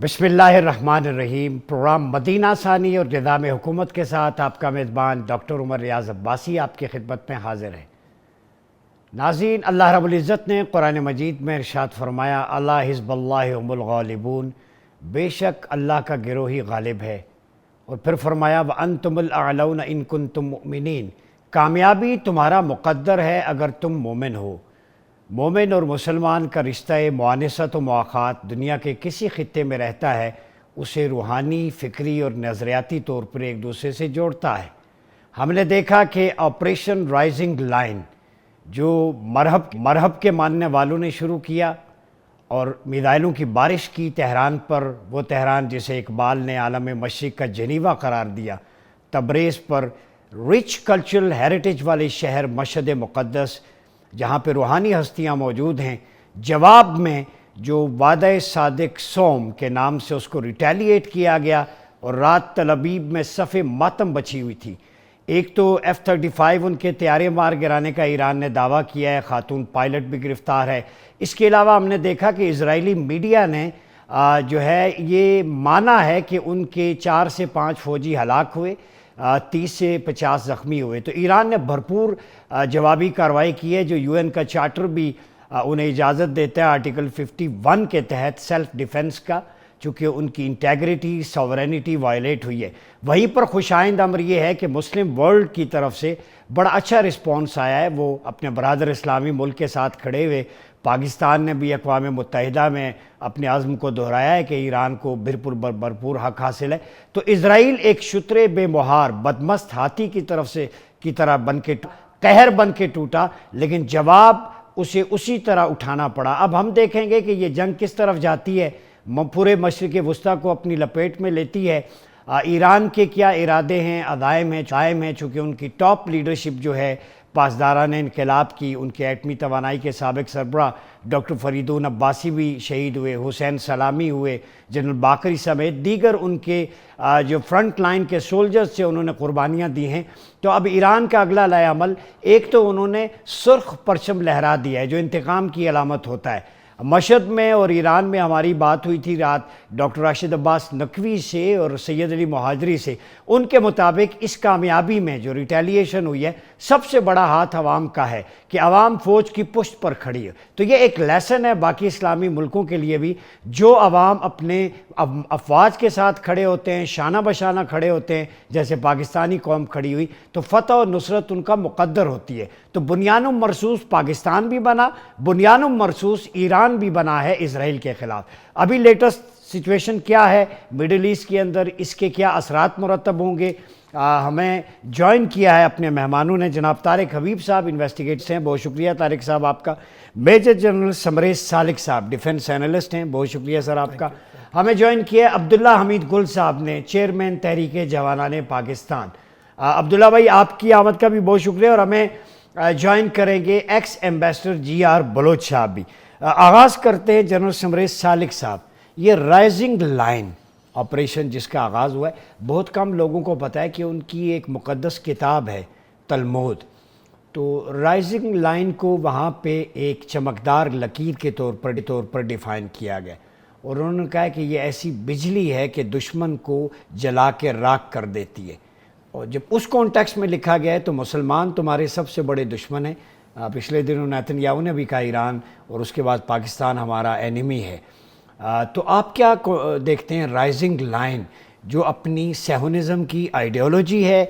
بسم اللہ الرحمن الرحیم۔ پروگرام مدینہ ثانی اور نظام حکومت کے ساتھ آپ کا میزبان ڈاکٹر عمر ریاض عباسی آپ کی خدمت میں حاضر ہے۔ ناظرین، اللہ رب العزت نے قرآن مجید میں ارشاد فرمایا، اللہ حزب اللہ هم الغالبون، بے شک اللہ کا گروہ ہی غالب ہے۔ اور پھر فرمایا وَأَنْتُمُ الْأَعْلَوْنَ إِن كُنتُم مُؤْمِنِينَ، کامیابی تمہارا مقدر ہے اگر تم مومن ہو۔ مومن اور مسلمان کا رشتہ معانست و مواخات دنیا کے کسی خطے میں رہتا ہے، اسے روحانی، فکری اور نظریاتی طور پر ایک دوسرے سے جوڑتا ہے۔ ہم نے دیکھا کہ آپریشن رائزنگ لائن جو مرہب کے ماننے والوں نے شروع کیا اور میزائلوں کی بارش کی تہران پر، وہ تہران جسے اقبال نے عالم مشرق کا جنیوا قرار دیا، تبریز پر رچ کلچرل ہیریٹیج والے شہر مشہد مقدس جہاں پہ روحانی ہستیاں موجود ہیں، جواب میں جو وعدہ صادق سوم کے نام سے اس کو ریٹیلیٹ کیا گیا اور رات تل ابیب میں صف ماتم بچی ہوئی تھی۔ ایک تو F-35 ان کے طیارے مار گرانے کا ایران نے دعویٰ کیا ہے، خاتون پائلٹ بھی گرفتار ہے۔ اس کے علاوہ ہم نے دیکھا کہ اسرائیلی میڈیا نے جو ہے یہ مانا ہے کہ ان کے 4 سے 5 فوجی ہلاک ہوئے، 30 سے 50 زخمی ہوئے۔ تو ایران نے بھرپور جوابی کارروائی کی ہے، جو UN کا چارٹر بھی انہیں اجازت دیتا ہے آرٹیکل 51 کے تحت سیلف ڈیفنس کا، چونکہ ان کی انٹیگریٹی، ساورینٹی وائلیٹ ہوئی ہے۔ وہیں پر خوش آئند امر یہ ہے کہ مسلم ورلڈ کی طرف سے بڑا اچھا رسپانس آیا ہے، وہ اپنے برادر اسلامی ملک کے ساتھ کھڑے ہوئے۔ پاکستان نے بھی اقوام متحدہ میں اپنے عزم کو دہرایا ہے کہ ایران کو بھرپور حق حاصل ہے۔ تو اسرائیل ایک شتر بے مہار بدمست ہاتھی کی طرح قہر بن کے ٹوٹا، لیکن جواب اسے اسی طرح اٹھانا پڑا۔ اب ہم دیکھیں گے کہ یہ جنگ کس طرف جاتی ہے، پورے مشرق وسطیٰ کو اپنی لپیٹ میں لیتی ہے۔ ایران کے کیا ارادے ہیں، عزائم ہیں، چونکہ ان کی ٹاپ لیڈرشپ جو ہے پاسداران انقلاب کی، ان کے ایٹمی توانائی کے سابق سربراہ ڈاکٹر فریدون عباسی بھی شہید ہوئے، حسین سلامی ہوئے، جنرل باقری سمیت دیگر ان کے جو فرنٹ لائن کے سولجرز سے انہوں نے قربانیاں دی ہیں۔ تو اب ایران کا اگلا لائے عمل، ایک تو انہوں نے سرخ پرچم لہرا دیا ہے جو انتقام کی علامت ہوتا ہے۔ مشہد میں اور ایران میں ہماری بات ہوئی تھی رات ڈاکٹر راشد عباس نقوی سے اور سید علی مہاجری سے، ان کے مطابق اس کامیابی میں جو ریٹیلیشن ہوئی ہے سب سے بڑا ہاتھ عوام کا ہے کہ عوام فوج کی پشت پر کھڑی ہے۔ تو یہ ایک لیسن ہے باقی اسلامی ملکوں کے لیے بھی، جو عوام اپنے افواج کے ساتھ کھڑے ہوتے ہیں، شانہ بشانہ کھڑے ہوتے ہیں جیسے پاکستانی قوم کھڑی ہوئی، تو فتح اور نصرت ان کا مقدر ہوتی ہے۔ تو بنیان مرصوص پاکستان بھی بنا، بنیان مرصوص ایران بھی بنا ہے اسرائیل کے خلاف۔ ابھی لیٹسٹ سچویشن کیا ہے مڈل ایسٹ کے اندر، اس کے کیا اثرات مرتب ہوں گے؟ ہمیں جوائن کیا ہے اپنے مہمانوں نے، جناب طارق حبیب صاحب انویسٹیگیٹرز ہیں، بہت شکریہ طارق صاحب آپ کا۔ میجر جنرل سمریش سالک صاحب ڈیفنس اینالسٹ ہیں، بہت شکریہ سر آپ کا۔ ہمیں جوائن کیا ہے عبداللہ حمید گل صاحب نے، چیئرمین تحریک جوانان پاکستان۔ عبداللہ بھائی آپ کی آمد کا بھی بہت شکریہ، اور ہمیں جوائن کریں گے ایکس ایمبیسڈر GR بلوچ صاحب بھی۔ آغاز کرتے ہیں جنرل سمریش سالک صاحب، یہ رائزنگ لائن آپریشن جس کا آغاز ہوا ہے، بہت کم لوگوں کو پتہ ہے کہ ان کی ایک مقدس کتاب ہے تلمود۔ تو رائزنگ لائن کو وہاں پہ ایک چمکدار لکیر کے طور پر ڈیفائن کیا گیا، اور انہوں نے کہا کہ یہ ایسی بجلی ہے کہ دشمن کو جلا کے راکھ کر دیتی ہے۔ اور جب اس کانٹیکسٹ میں لکھا گیا ہے تو مسلمان تمہارے سب سے بڑے دشمن ہیں۔ پچھلے دنوں نیتن یاہو نے بھی کہا ایران اور اس کے بعد پاکستان ہمارا اینیمی ہے۔ تو آپ کیا دیکھتے ہیں رائزنگ لائن جو اپنی سیہونزم کی آئیڈیالوجی ہے،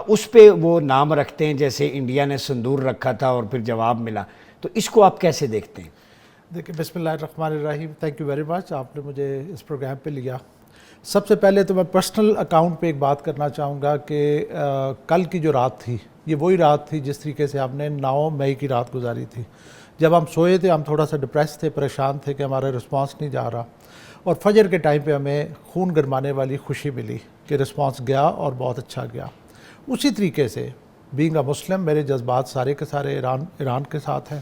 اس پہ وہ نام رکھتے ہیں جیسے انڈیا نے سندور رکھا تھا اور پھر جواب ملا، تو اس کو آپ کیسے دیکھتے ہیں؟ دیکھیں، بسم اللہ الرحمن الرحیم، تھینک یو ویری مچ، آپ نے مجھے اس پروگرام پہ لیا۔ سب سے پہلے تو میں پرسنل اکاؤنٹ پہ ایک بات کرنا چاہوں گا کہ کل کی جو رات تھی یہ وہی رات تھی جس طریقے سے ہم نے 9 مئی کی رات گزاری تھی۔ جب ہم سوئے تھے ہم تھوڑا سا ڈپریس تھے، پریشان تھے کہ ہمارا رسپانس نہیں جا رہا، اور فجر کے ٹائم پہ ہمیں خون گرمانے والی خوشی ملی کہ رسپانس گیا اور بہت اچھا گیا۔ اسی طریقے سے بینگ اے مسلم میرے جذبات سارے کے سارے ایران کے ساتھ ہیں،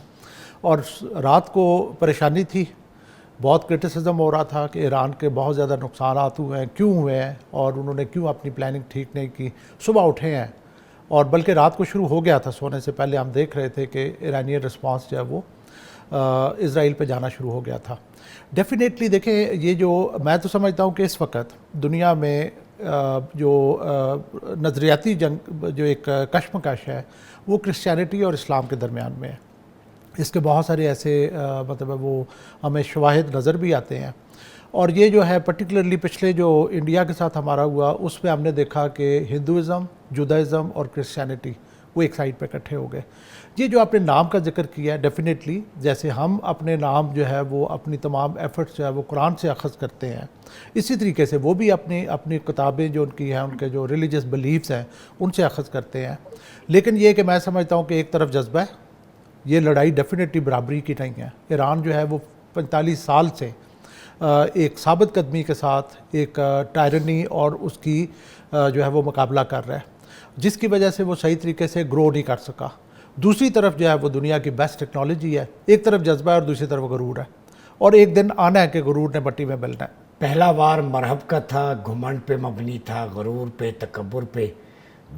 اور رات کو پریشانی تھی، بہت کرٹیسزم ہو رہا تھا کہ ایران کے بہت زیادہ نقصانات ہوئے ہیں، کیوں ہوئے ہیں، اور انہوں نے کیوں اپنی پلاننگ ٹھیک نہیں کی۔ صبح اٹھے ہیں، اور بلکہ رات کو شروع ہو گیا تھا، سونے سے پہلے ہم دیکھ رہے تھے کہ ایرانین رسپانس جو ہے وہ اسرائیل پہ جانا شروع ہو گیا تھا. ڈیفینیٹلی دیکھیں یہ جو میں تو سمجھتا ہوں کہ اس وقت دنیا میں جو نظریاتی جنگ جو ایک کشمکش ہے وہ کرسچینٹی اور اسلام کے درمیان میں ہے. اس کے بہت سارے ایسے مطلب وہ ہمیں شواہد نظر بھی آتے ہیں. اور یہ جو ہے پرٹیکولرلی پچھلے جو انڈیا کے ساتھ ہمارا ہوا اس میں ہم نے دیکھا کہ ہندوازم، جودائزم اور کرسچینٹی وہ ایک سائڈ پہ اکٹھے ہو گئے. یہ جو آپ نے نام کا ذکر کیا ہے ڈیفینیٹلی جیسے ہم اپنے نام جو ہے وہ اپنی تمام ایفرٹس جو ہے وہ قرآن سے اخذ کرتے ہیں، اسی طریقے سے وہ بھی اپنی کتابیں جو ان کی ہیں ان کے جو ریلیجس بلیفز ہیں ان سے اخذ کرتے ہیں. لیکن یہ کہ میں سمجھتا ہوں کہ ایک طرف جذبہ ہے، یہ لڑائی ڈیفینیٹلی برابری کی نہیں ہے. ایران جو ہے وہ 45 سال سے ایک ثابت قدمی کے ساتھ ایک ٹائرنی اور اس کی جو ہے وہ مقابلہ کر رہا ہے، جس کی وجہ سے وہ صحیح طریقے سے گرو نہیں کر سکا. دوسری طرف جو ہے وہ دنیا کی بیسٹ ٹیکنالوجی ہے. ایک طرف جذبہ ہے اور دوسری طرف غرور ہے، اور ایک دن آنا ہے کہ غرور نے مٹی میں ملنا ہے. پہلا وار مرحب کا تھا، گھمنڈ پہ مبنی تھا، غرور پہ، تکبر پہ.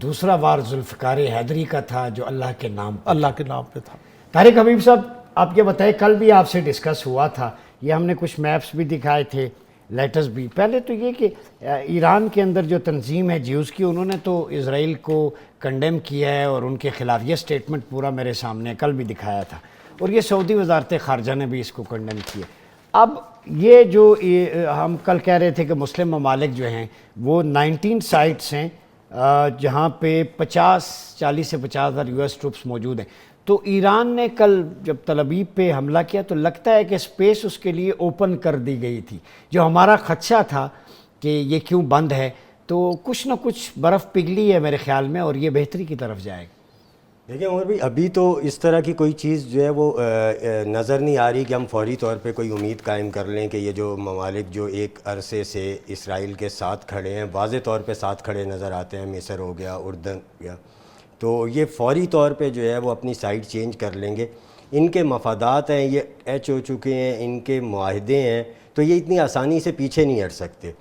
دوسرا وار ذوالفقار حیدری کا تھا جو اللہ کے نام پہ تھا. طارق حبیب صاحب آپ یہ بتائیں، کل بھی آپ سے ڈسکس ہوا تھا، یہ ہم نے کچھ میپس بھی دکھائے تھے، لیٹرز بھی. پہلے تو یہ کہ ایران کے اندر جو تنظیم ہے جیوز کی، انہوں نے تو اسرائیل کو کنڈیم کیا ہے اور ان کے خلاف یہ سٹیٹمنٹ پورا میرے سامنے کل بھی دکھایا تھا، اور یہ سعودی وزارت خارجہ نے بھی اس کو کنڈیم کیا. اب یہ جو ہم کل کہہ رہے تھے کہ مسلم ممالک جو ہیں وہ 19 سائٹس ہیں جہاں پہ 40 سے 50,000 US ٹروپس موجود ہیں. تو ایران نے کل جب تل ابیب پہ حملہ کیا تو لگتا ہے کہ اسپیس اس کے لیے اوپن کر دی گئی تھی. جو ہمارا خدشہ تھا کہ یہ کیوں بند ہے، تو کچھ نہ کچھ برف پگھلی ہے میرے خیال میں، اور یہ بہتری کی طرف جائے گا. دیکھیں عمر بھائی، ابھی تو اس طرح کی کوئی چیز جو ہے وہ نظر نہیں آ رہی کہ ہم فوری طور پہ کوئی امید قائم کر لیں کہ یہ جو ممالک جو ایک عرصے سے اسرائیل کے ساتھ کھڑے ہیں، واضح طور پہ ساتھ کھڑے نظر آتے ہیں، مصر ہو گیا، اردن ہو گیا، تو یہ فوری طور پہ جو ہے وہ اپنی سائڈ چینج کر لیں گے. ان کے مفادات ہیں، یہ ایچ ہو چکے ہیں، ان کے معاہدے ہیں، تو یہ اتنی آسانی سے پیچھے نہیں ہٹ سکتے.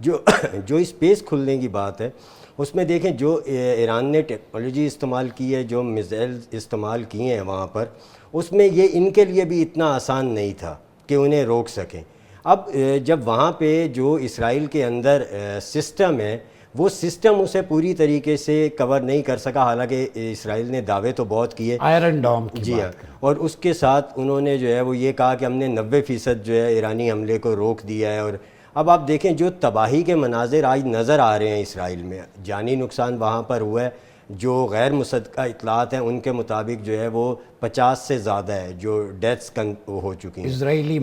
جو اسپیس کھلنے کی بات ہے اس میں دیکھیں جو ایران نے ٹیکنالوجی استعمال کی ہے، جو میزائلز استعمال کیے ہیں وہاں پر، اس میں یہ ان کے لیے بھی اتنا آسان نہیں تھا کہ انہیں روک سکیں. اب جب وہاں پہ جو اسرائیل کے اندر سسٹم ہے وہ سسٹم اسے پوری طریقے سے کور نہیں کر سکا، حالانکہ اسرائیل نے دعوے تو بہت کیے، آئرن ڈوم کی جی ہاں، اور اس کے ساتھ انہوں نے جو ہے وہ یہ کہا کہ ہم نے 90% جو ہے ایرانی حملے کو روک دیا ہے. اور اب آپ دیکھیں جو تباہی کے مناظر آج نظر آ رہے ہیں اسرائیل میں، جانی نقصان وہاں پر ہوا ہے. جو غیر مصدقہ اطلاعات ہیں ان کے مطابق جو ہے وہ 50 سے زیادہ ہے جو ڈیتھس ہو چکی ہیں اسرائیلی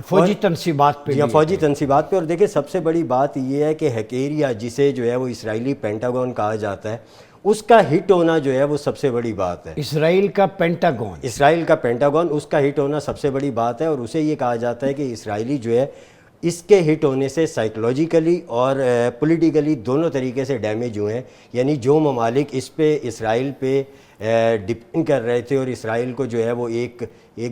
فوجی تنصیبات پہ. جی ہاں، فوجی تنصیبات پہ. اور دیکھیں سب سے بڑی بات یہ ہے کہ ہیکیریا جسے جو ہے وہ اسرائیلی پینٹاگون کہا جاتا ہے، اس کا ہٹ ہونا جو ہے وہ سب سے بڑی بات ہے. اسرائیل کا پینٹاگون اس کا ہٹ ہونا سب سے بڑی بات ہے. اور اسے یہ کہا جاتا ہے کہ اسرائیلی جو ہے اس کے ہٹ ہونے سے سائیکلوجیکلی اور پولیٹیکلی دونوں طریقے سے ڈیمیج ہوئے ہیں. یعنی جو ممالک اس پہ اسرائیل پہ ڈپینڈ کر رہے تھے اور اسرائیل کو جو ہے وہ ایک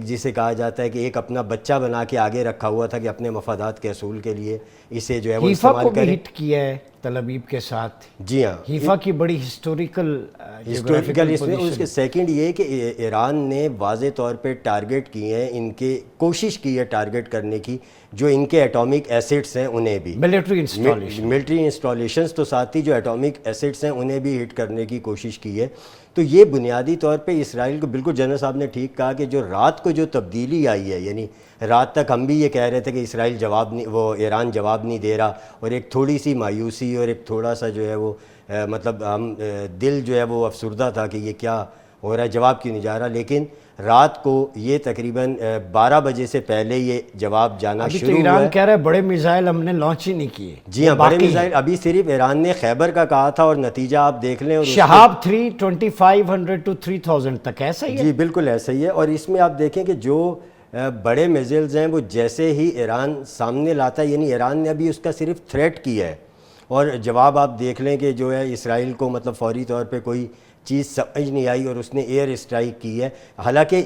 جسے کہا جاتا ہے کہ ایک اپنا بچہ بنا کے آگے رکھا ہوا تھا کہ اپنے مفادات کے حصول کے لیے اسے جو ہے وہ استعمال کریں. حیفا کو بھی ہٹ کیا ہے تل ابیب کے ساتھ. جی ہاں، حیفا کی بڑی ہسٹوریکل اس میں. اس کے سیکنڈ یہ کہ ایران نے واضح طور پہ ٹارگٹ کیے ہیں، ان کے کوشش کی ہے ٹارگٹ کرنے کی جو ان کے ایٹامک ایسٹس ہیں انہیں بھی، ملٹری انسٹالیشنز تو ساتھ ہی جو ایٹامک ایسٹس ہیں انہیں بھی ہٹ کرنے کی کوشش کی ہے. تو یہ بنیادی طور پہ اسرائیل کو، بالکل جنرل صاحب نے ٹھیک کہا کہ جو رات کو جو تبدیلی آئی ہے، یعنی رات تک ہم بھی یہ کہہ رہے تھے کہ اسرائیل ایران جواب نہیں دے رہا، اور ایک تھوڑی سی مایوسی اور ایک تھوڑا سا جو ہے وہ مطلب ہم دل جو ہے وہ افسردہ تھا کہ یہ کیا ہو رہا ہے، جواب کیوں نہیں جا رہا. لیکن رات کو یہ تقریباً 12 بجے سے پہلے یہ جواب جانا شروع ہوا ہے. ایران کہہ رہا ہے بڑے میزائل ہم نے لانچ ہی نہیں کیے. جی ہاں، بڑے میزائل ابھی صرف ایران نے خیبر کا کہا تھا، اور نتیجہ آپ دیکھ لیں. اور شہاب 3 2500 to 3000 تک ایسا ہی ہے. جی بالکل ایسا ہی ہے. اور اس میں آپ دیکھیں کہ جو بڑے میزائلز ہیں وہ جیسے ہی ایران سامنے لاتا ہے، یعنی ایران نے ابھی اس کا صرف تھریٹ کیا ہے، اور جواب آپ دیکھ لیں کہ جو ہے اسرائیل کو مطلب فوری طور پہ کوئی چیز سمجھ نہیں آئی اور اس نے ایئر اسٹرائک کی ہے. حالانکہ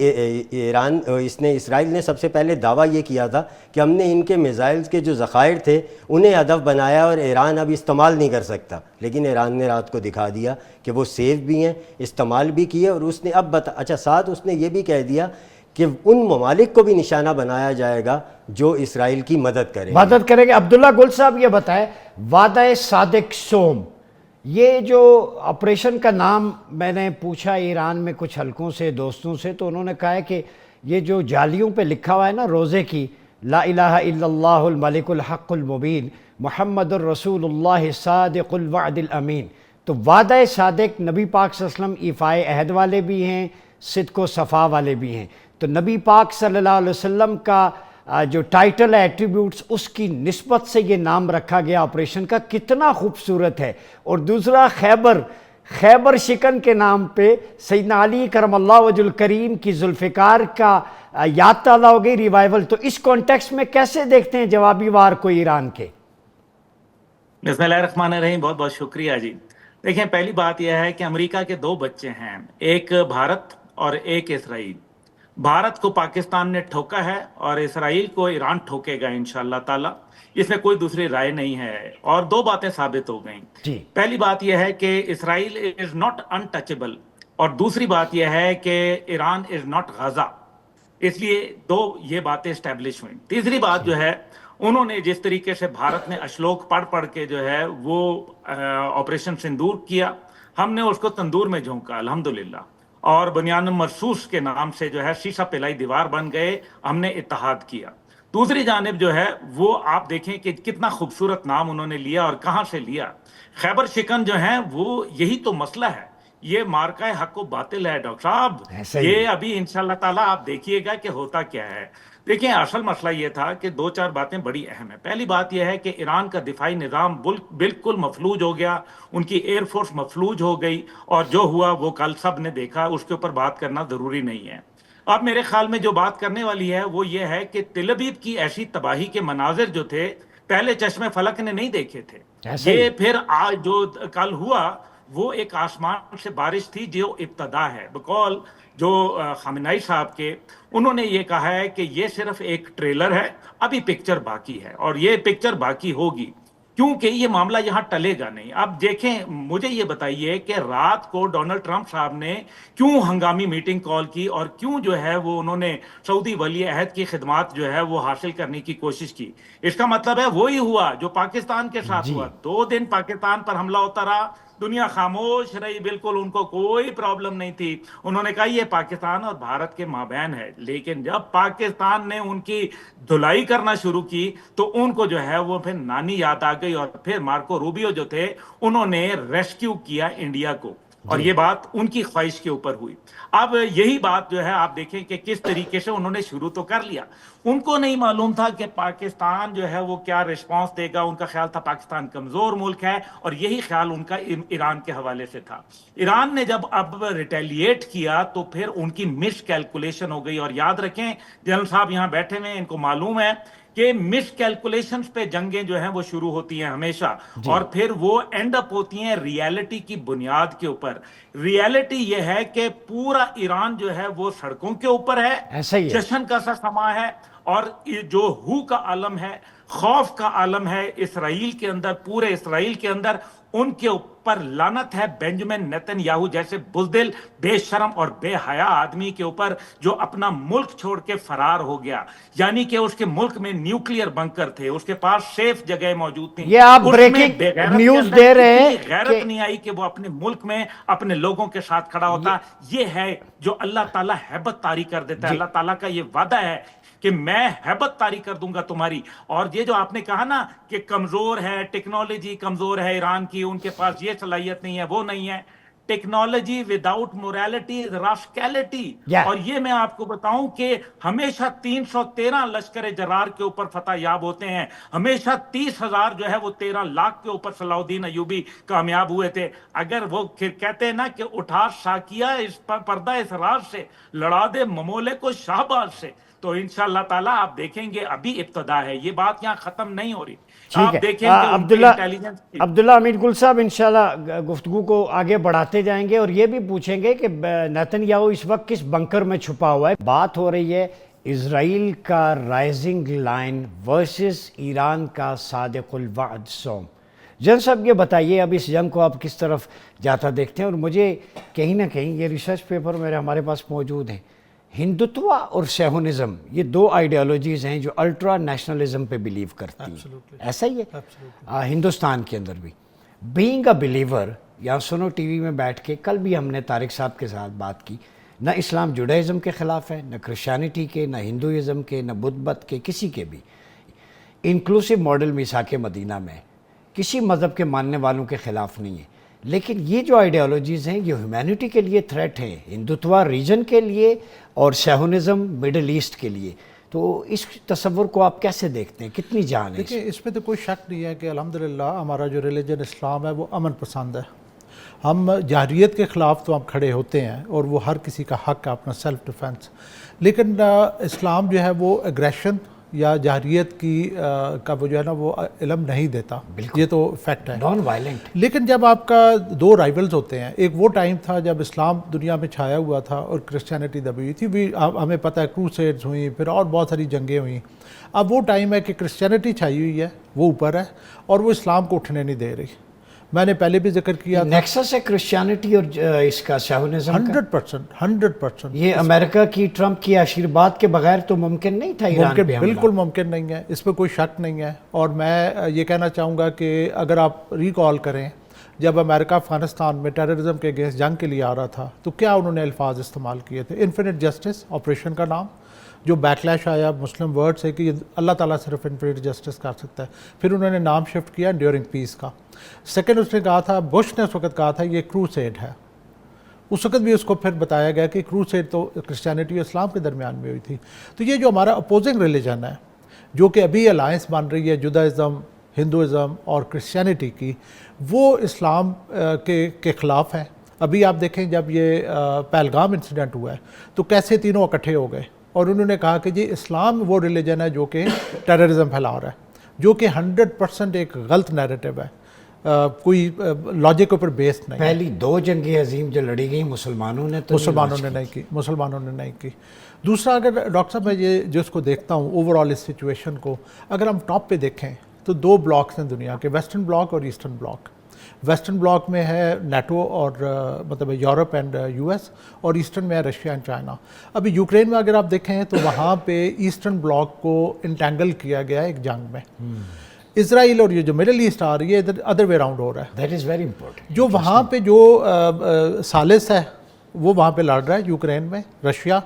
اسرائیل نے سب سے پہلے دعویٰ یہ کیا تھا کہ ہم نے ان کے میزائلز کے جو ذخائر تھے انہیں ہدف بنایا اور ایران اب استعمال نہیں کر سکتا. لیکن ایران نے رات کو دکھا دیا کہ وہ سیف بھی ہیں، استعمال بھی کیے. اور اس نے اب ساتھ اس نے یہ بھی کہہ دیا کہ ان ممالک کو بھی نشانہ بنایا جائے گا جو اسرائیل کی مدد کریں گے. مدد کریں گے. عبداللہ گل صاحب یہ بتائیں، وعدہ صادق سوم، یہ جو آپریشن کا نام میں نے پوچھا ایران میں کچھ حلقوں سے، دوستوں سے، تو انہوں نے کہا ہے کہ یہ جو جالیوں پہ لکھا ہوا ہے نا روزے کی، لا الہ الا اللہ الملک الحق المبین محمد الرسول اللہ صادق الوعد الامین، تو وعدہ صادق نبی پاک صلی اللہ علیہ وسلم ایفائے عہد والے بھی ہیں، صدق و صفا والے بھی ہیں. تو نبی پاک صلی اللہ علیہ وسلم کا جو ٹائٹل ہے، ایٹریبیوٹس، اس کی نسبت سے یہ نام رکھا گیا آپریشن کا، کتنا خوبصورت ہے. اور دوسرا خیبر شکن کے نام پہ سیدنا علی کرم اللہ وجہ الکریم کی ذوالفقار کا یاد تازہ ہو گئی، ریوائیول. تو اس کانٹیکسٹ میں کیسے دیکھتے ہیں جوابی وار کو ایران کے؟ بسم اللہ الرحمن الرحیم. بہت بہت شکریہ جی. دیکھیں، پہلی بات یہ ہے کہ امریکہ کے 2 بچے ہیں، ایک بھارت اور ایک اسرائیل. بھارت کو پاکستان نے ٹھوکا ہے اور اسرائیل کو ایران ٹھوکے گا انشاءاللہ تعالی. اس میں کوئی دوسری رائے نہیں ہے. اور 2 باتیں ثابت ہو گئیں. جی. پہلی بات یہ ہے کہ اسرائیل از ناٹ انٹچبل، اور دوسری بات یہ ہے کہ ایران از ناٹ غزہ. اس لیے 2 یہ باتیں اسٹیبلش ہوئیں. تیسری بات جو ہے، انہوں نے جس طریقے سے بھارت نے اشلوک پڑھ کے جو ہے وہ آپریشن سندور کیا، ہم نے اس کو تندور میں جھونکا الحمدللہ، اور بنیان مرصوص کے نام سے جو ہے شیشہ پلائی دیوار بن گئے، ہم نے اتحاد کیا. دوسری جانب جو ہے وہ آپ دیکھیں کہ کتنا خوبصورت نام انہوں نے لیا اور کہاں سے لیا. خیبر شکن جو ہیں وہ یہی تو مسئلہ ہے. یہ مارکہ حق و باطل ہے ڈاکٹر صاحب. یہ ابھی انشاءاللہ تعالیٰ آپ دیکھیے گا کہ ہوتا کیا ہے. دیکھیں، اصل مسئلہ یہ تھا کہ 2-4 باتیں بڑی اہم ہیں. پہلی بات یہ ہے کہ ایران کا دفاعی نظام بالکل مفلوج ہو گیا، ان کی ایئر فورس مفلوج ہو گئی، اور جو ہوا وہ کل سب نے دیکھا، اس کے اوپر بات کرنا ضروری نہیں ہے. اب میرے خیال میں جو بات کرنے والی ہے وہ یہ ہے کہ تل ابیب کی ایسی تباہی کے مناظر جو تھے پہلے چشمے فلک نے نہیں دیکھے تھے. یہ پھر آج جو کل ہوا وہ ایک آسمان سے بارش تھی جو ابتدا ہے. بقول جو خامنہئی صاحب کے، انہوں نے یہ کہا ہے کہ یہ صرف ایک ٹریلر ہے، ابھی پکچر باقی ہے، اور یہ پکچر باقی ہوگی کیونکہ یہ معاملہ یہاں ٹلے گا نہیں. اب دیکھیں، مجھے یہ بتائیے کہ رات کو ڈونلڈ ٹرمپ صاحب نے کیوں ہنگامی میٹنگ کال کی، اور کیوں جو ہے وہ انہوں نے سعودی ولی عہد کی خدمات جو ہے وہ حاصل کرنے کی کوشش کی. اس کا مطلب ہے وہی ہوا جو پاکستان کے ساتھ ہوا. 2 دن پاکستان پر حملہ ہوتا رہا، دنیا خاموش رہی، بالکل ان کو کوئی پرابلم نہیں تھی. انہوں نے کہا یہ پاکستان اور بھارت کے مابین ہے. لیکن جب پاکستان نے ان کی دھلائی کرنا شروع کی تو ان کو جو ہے وہ پھر نانی یاد آ گئی، اور پھر مارکو روبیو جو تھے انہوں نے ریسکیو کیا انڈیا کو، اور یہ بات ان کی خواہش کے اوپر ہوئی. اب یہی بات جو ہے آپ دیکھیں کہ کس طریقے سے انہوں نے شروع تو کر لیا. ان کو نہیں معلوم تھا کہ پاکستان جو ہے وہ کیا رسپانس دے گا. ان کا خیال تھا پاکستان کمزور ملک ہے، اور یہی خیال ان کا ایران کے حوالے سے تھا. ایران نے جب اب ریٹیلیٹ کیا تو پھر ان کی مس کیلکولیشن ہو گئی. اور یاد رکھیں، جنرل صاحب یہاں بیٹھے ہوئے ہیں، ان کو معلوم ہے کہ مس کیلکولیشنز پہ جنگیں جو ہیں وہ شروع ہوتی ہیں ہمیشہ، اور پھر وہ اینڈ اپ ہوتی ہیں ریالٹی کی بنیاد کے اوپر. ریالٹی یہ ہے کہ پورا ایران جو ہے وہ سڑکوں کے اوپر ہے، جشن کا سا سما ہے، اور جو ہو کا عالم ہے، خوف کا عالم ہے اسرائیل کے اندر، پورے اسرائیل کے اندر. ان کے اوپر لعنت ہے بینجامن نیتن یاہو جیسے بزدل، بے شرم اور بے حیا آدمی کے اوپر، جو اپنا ملک چھوڑ کے فرار ہو گیا. یعنی کہ اس کے ملک میں نیوکلیئر بنکر تھے، اس کے پاس سیف جگہ موجود تھی. یہ آپ بریکنگ نیوز دے رہے ہیں، غیرت نہیں آئی کہ وہ اپنے ملک میں اپنے لوگوں کے ساتھ کھڑا ہوتا. یہ ہے جو اللہ تعالیٰ ہیبت طاری کر دیتا ہے. اللہ تعالیٰ کا یہ وعدہ ہے کہ میں ہیبت طاری کر دوں گا تمہاری. اور یہ جو آپ نے کہا نا کہ کمزور ہے، ٹیکنالوجی کمزور ہے ایران کی، ان کے پاس یہ صلاحیت نہیں ہے، وہ نہیں ہے. Technology without morality is rascality. اور یہ میں آپ کو بتاؤں کہ ہمیشہ 313 لشکر جرار کے اوپر فتح یاب ہوتے ہیں. ہمیشہ 30,000 جو ہے وہ 13 لاکھ کے اوپر صلاح الدین ایوبی کامیاب ہوئے تھے. اگر وہ کہتے ہیں نا کہ اٹھا شاکیہ اس پردہ اسرار سے، لڑا دے ممولے کو شہباز سے، تو انشاءاللہ تعالیٰ آپ دیکھیں گے ابھی ابتدا ہے. یہ بات یہاں ختم نہیں ہو رہی. آپ دیکھیں کہ عبداللہ امین گل صاحب انشاءاللہ گفتگو کو آگے بڑھاتے جائیں گے، اور یہ بھی پوچھیں گے کہ نیتن یاہو اس وقت کس بنکر میں چھپا ہوا ہے. بات ہو رہی ہے اسرائیل کا رائزنگ لائن ورسز ایران کا صادق الوعد سوم. جن صاحب یہ بتائیے اب اس جنگ کو آپ کس طرف جاتا دیکھتے ہیں. اور مجھے کہیں نہ کہیں یہ ریسرچ پیپر ہمارے پاس موجود ہیں، ہندوتوا اور سیہونزم یہ دو آئیڈیالوجیز ہیں جو الٹرا نیشنلزم پہ بلیو کرتی ہیں، ایسا ہی ہے ہندوستان کے اندر بھی. بینگ اے بلیور، یا سنو ٹی وی میں بیٹھ کے کل بھی ہم نے طارق صاحب کے ساتھ بات کی، نہ اسلام جوڈائزم کے خلاف ہے، نہ کرسچینٹی کے، نہ ہندوازم کے، نہ بدھ مت کے، کسی کے بھی. انکلوسیو ماڈل میثاق مدینہ میں کسی مذہب کے ماننے والوں کے خلاف نہیں ہے. لیکن یہ جو آئیڈیالوجیز ہیں یہ ہیومینٹی کے لیے تھریٹ ہیں، ہندوتوا ریجن کے لیے اور سیہونزم مڈل ایسٹ کے لیے. تو اس تصور کو آپ کیسے دیکھتے ہیں، کتنی جان ہے؟ دیکھیں اس میں تو کوئی شک نہیں ہے کہ الحمدللہ ہمارا جو ریلیجن اسلام ہے وہ امن پسند ہے. ہم جاہریت کے خلاف تو ہم کھڑے ہوتے ہیں اور وہ ہر کسی کا حق ہے اپنا سیلف ڈیفنس، لیکن اسلام جو ہے وہ اگریشن یا جاہریت کی کا وہ جو ہے نا وہ علم نہیں دیتا، یہ تو فیکٹ ہے. Non violent. لیکن جب آپ کا دو رائیولز ہوتے ہیں، ایک وہ ٹائم تھا جب اسلام دنیا میں چھایا ہوا تھا اور کرسچینٹی دبی ہوئی تھی، بھی ہمیں پتہ ہے کروسیڈز ہوئیں، پھر اور بہت ساری جنگیں ہوئیں. اب وہ ٹائم ہے کہ کرسچینٹی چھائی ہوئی ہے، وہ اوپر ہے اور وہ اسلام کو اٹھنے نہیں دے رہی. میں نے پہلے بھی ذکر کیا تھا نیکسس ہے کرسچینٹی اور اس کا سیہونزم کا. 100% یہ امریکہ کی ٹرمپ کی آشیرواد کے بغیر تو ممکن نہیں تھا ایران پہ حملہ. بالکل ممکن نہیں ہے، اس پہ کوئی شک نہیں ہے. اور میں یہ کہنا چاہوں گا کہ اگر آپ ریکال کریں جب امریکہ افغانستان میں ٹیررزم کے اگینسٹ جنگ کے لیے آ رہا تھا تو کیا انہوں نے الفاظ استعمال کیے تھے؟ انفینٹ جسٹس آپریشن کا نام، جو بیکلیش آیا مسلم ورڈ سے کہ یہ اللہ تعالیٰ صرف انفینٹ جسٹس کر سکتا ہے. پھر انہوں نے نام شفٹ کیا انڈیورنگ پیس کا. سیکنڈ اس نے کہا تھا، بش نے اس وقت کہا تھا یہ کروسیڈ ہے. اس وقت بھی اس کو پھر بتایا گیا کہ کروسیڈ تو کرسچینٹی اور اسلام کے درمیان میں ہوئی تھی. تو یہ جو ہمارا اپوزنگ ریلیجن ہے جو کہ ابھی الائنس بن رہی ہے جودائزم، ہندوازم اور کرسچینٹی کی، وہ اسلام کے خلاف ہے. ابھی آپ دیکھیں جب یہ پہلگام انسیڈنٹ ہوا ہے تو کیسے تینوں اکٹھے ہو گئے اور انہوں نے کہا کہ جی اسلام وہ ریلیجن ہے جو کہ ٹیررزم پھیلا رہا ہے، جو کہ 100% ایک غلط نیریٹو ہے، کوئی لاجک کے اوپر بیسڈ نہیں. پہلی دو جنگیں عظیم جو لڑی گئیں مسلمانوں نے تو مسلمانوں نے نہیں کی. دوسرا اگر ڈاکٹر صاحب میں یہ جو اس کو دیکھتا ہوں اوور آل اس سچویشن کو، اگر ہم ٹاپ پہ دیکھیں تو دو بلاکس ہیں دنیا کے، ویسٹرن بلاک اور ایسٹرن بلاک. ویسٹرن بلاک میں ہے نیٹو اور مطلب یورپ اینڈ یو ایس، اور ایسٹرن میں ہے رشیا اینڈ چائنا. ابھی یوکرین میں اگر آپ دیکھیں تو وہاں پہ ایسٹرن بلاک کو انٹینگل کیا گیا ہے ایک جنگ میں. اسرائیل اور یہ جو مڈل ایسٹ آ رہی ہے ادھر ادر وے راؤنڈ ہو رہا ہے. That is very important. جو وہاں پہ جو ثالث ہے وہ وہاں پہ لڑ رہا ہے یوکرین میں رشیا،